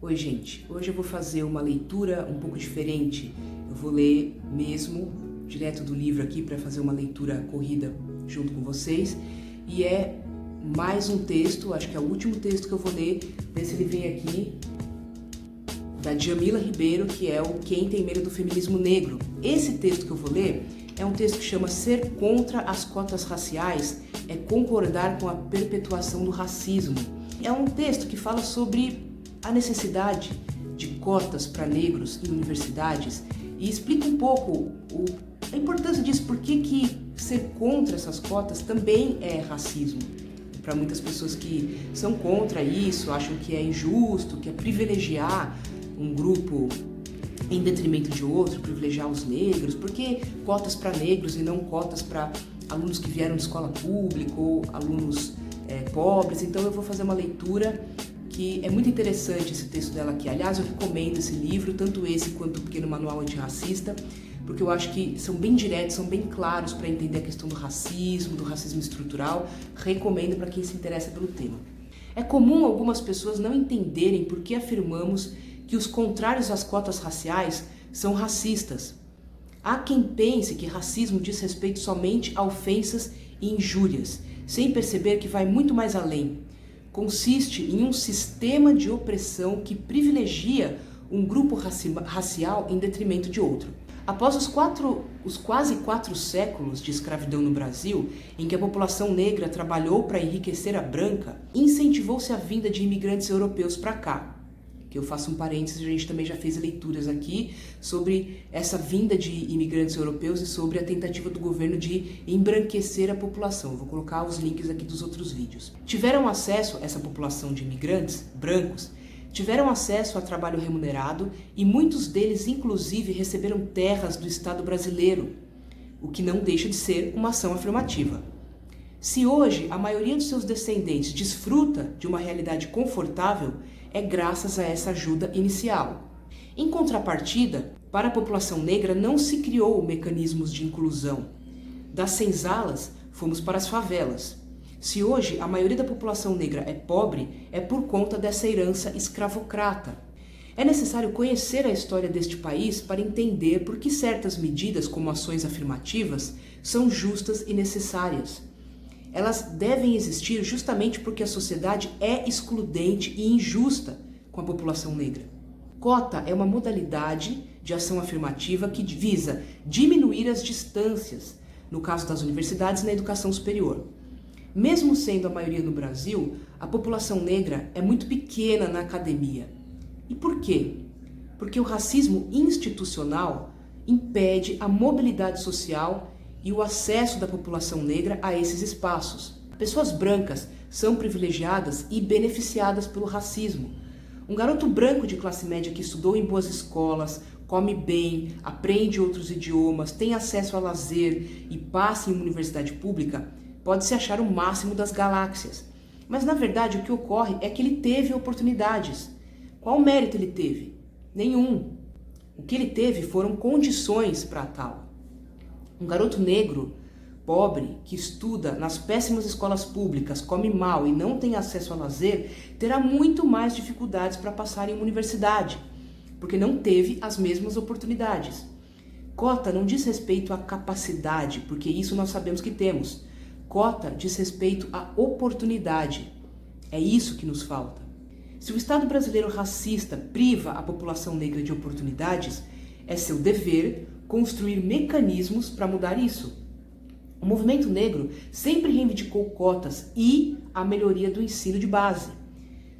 Oi, gente. Hoje eu vou fazer uma leitura um pouco diferente. Eu vou ler mesmo direto do livro aqui para fazer uma leitura corrida junto com vocês. E é mais um texto, acho que é o último texto que eu vou ler, ver se ele vem aqui, da Djamila Ribeiro, que é o Quem Tem Medo do Feminismo Negro. Esse texto que eu vou ler é um texto que chama Ser contra as cotas raciais é concordar com a perpetuação do racismo. É um texto que fala sobre a necessidade de cotas para negros em universidades e explica um pouco a importância disso, por que ser contra essas cotas também é racismo. Para muitas pessoas que são contra isso, acham que é injusto, que é privilegiar um grupo em detrimento de outro, privilegiar os negros, porque cotas para negros e não cotas para alunos que vieram de escola pública ou alunos pobres. Então eu vou fazer uma leitura que é muito interessante, esse texto dela aqui. Aliás, eu recomendo esse livro, tanto esse quanto o Pequeno Manual Antirracista, porque eu acho que são bem diretos, são bem claros para entender a questão do racismo estrutural. Recomendo para quem se interessa pelo tema. É comum algumas pessoas não entenderem por que afirmamos que os contrários às cotas raciais são racistas. Há quem pense que racismo diz respeito somente a ofensas e injúrias, sem perceber que vai muito mais além. Consiste em um sistema de opressão que privilegia um grupo racial em detrimento de outro. Após os quase 4 séculos de escravidão no Brasil, em que a população negra trabalhou para enriquecer a branca, incentivou-se a vinda de imigrantes europeus para cá. Que eu faço um parênteses, a gente também já fez leituras aqui sobre essa vinda de imigrantes europeus e sobre a tentativa do governo de embranquecer a população. Eu vou colocar os links aqui dos outros vídeos. Tiveram acesso, essa população de imigrantes brancos, tiveram acesso a trabalho remunerado e muitos deles, inclusive, receberam terras do Estado brasileiro, o que não deixa de ser uma ação afirmativa. Se hoje a maioria dos seus descendentes desfruta de uma realidade confortável, é graças a essa ajuda inicial. Em contrapartida, para a população negra não se criou mecanismos de inclusão. Das senzalas, fomos para as favelas. Se hoje a maioria da população negra é pobre, é por conta dessa herança escravocrata. É necessário conhecer a história deste país para entender por que certas medidas, como ações afirmativas, são justas e necessárias. Elas devem existir justamente porque a sociedade é excludente e injusta com a população negra. Cota é uma modalidade de ação afirmativa que visa diminuir as distâncias, no caso das universidades e na educação superior. Mesmo sendo a maioria no Brasil, a população negra é muito pequena na academia. E por quê? Porque o racismo institucional impede a mobilidade social e o acesso da população negra a esses espaços. Pessoas brancas são privilegiadas e beneficiadas pelo racismo. Um garoto branco de classe média que estudou em boas escolas, come bem, aprende outros idiomas, tem acesso a lazer e passa em uma universidade pública, pode se achar o máximo das galáxias. Mas na verdade o que ocorre é que ele teve oportunidades. Qual mérito ele teve? Nenhum. O que ele teve foram condições para tal. Um garoto negro, pobre, que estuda nas péssimas escolas públicas, come mal e não tem acesso a lazer, terá muito mais dificuldades para passar em uma universidade, porque não teve as mesmas oportunidades. Cota não diz respeito à capacidade, porque isso nós sabemos que temos. Cota diz respeito à oportunidade. É isso que nos falta. Se o Estado brasileiro racista priva a população negra de oportunidades, é seu dever construir mecanismos para mudar isso. O movimento negro sempre reivindicou cotas e a melhoria do ensino de base.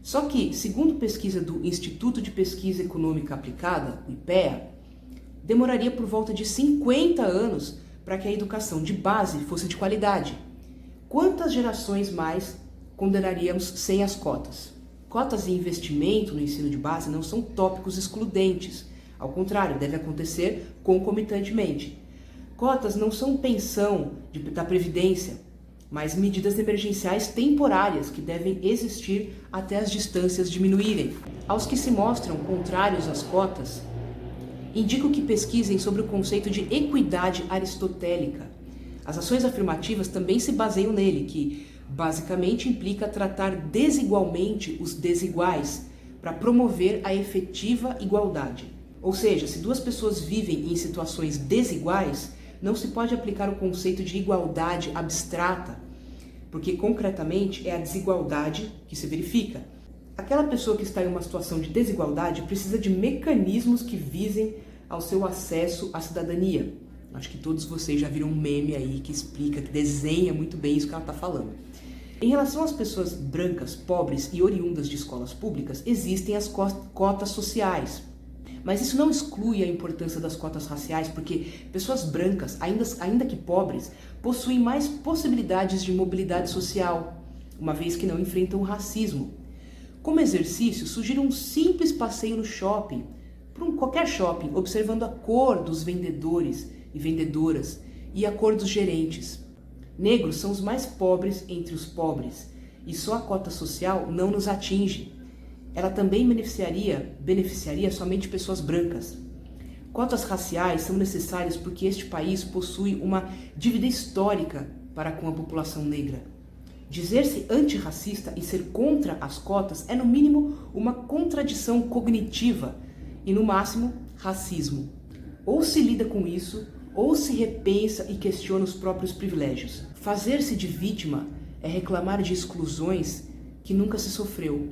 Só que, segundo pesquisa do Instituto de Pesquisa Econômica Aplicada, o IPEA, demoraria por volta de 50 anos para que a educação de base fosse de qualidade. Quantas gerações mais condenaríamos sem as cotas? Cotas e investimento no ensino de base não são tópicos excludentes. Ao contrário, deve acontecer concomitantemente. Cotas não são pensão da Previdência, mas medidas emergenciais temporárias que devem existir até as distâncias diminuírem. Aos que se mostram contrários às cotas, indico que pesquisem sobre o conceito de equidade aristotélica. As ações afirmativas também se baseiam nele, que basicamente implica tratar desigualmente os desiguais, para promover a efetiva igualdade. Ou seja, se duas pessoas vivem em situações desiguais, não se pode aplicar o conceito de igualdade abstrata, porque concretamente é a desigualdade que se verifica. Aquela pessoa que está em uma situação de desigualdade precisa de mecanismos que visem ao seu acesso à cidadania. Acho que todos vocês já viram um meme aí que explica, que desenha muito bem isso que ela está falando. Em relação às pessoas brancas, pobres e oriundas de escolas públicas, existem as cotas sociais. Mas isso não exclui a importância das cotas raciais, porque pessoas brancas, ainda que pobres, possuem mais possibilidades de mobilidade social, uma vez que não enfrentam o racismo. Como exercício, sugiro um simples passeio no shopping, qualquer shopping, observando a cor dos vendedores e vendedoras e a cor dos gerentes. Negros são os mais pobres entre os pobres, e só a cota social não nos atinge. Ela também beneficiaria somente pessoas brancas. Cotas raciais são necessárias porque este país possui uma dívida histórica para com a população negra. Dizer-se antirracista e ser contra as cotas é, no mínimo, uma contradição cognitiva e, no máximo, racismo. Ou se lida com isso, ou se repensa e questiona os próprios privilégios. Fazer-se de vítima é reclamar de exclusões que nunca se sofreu.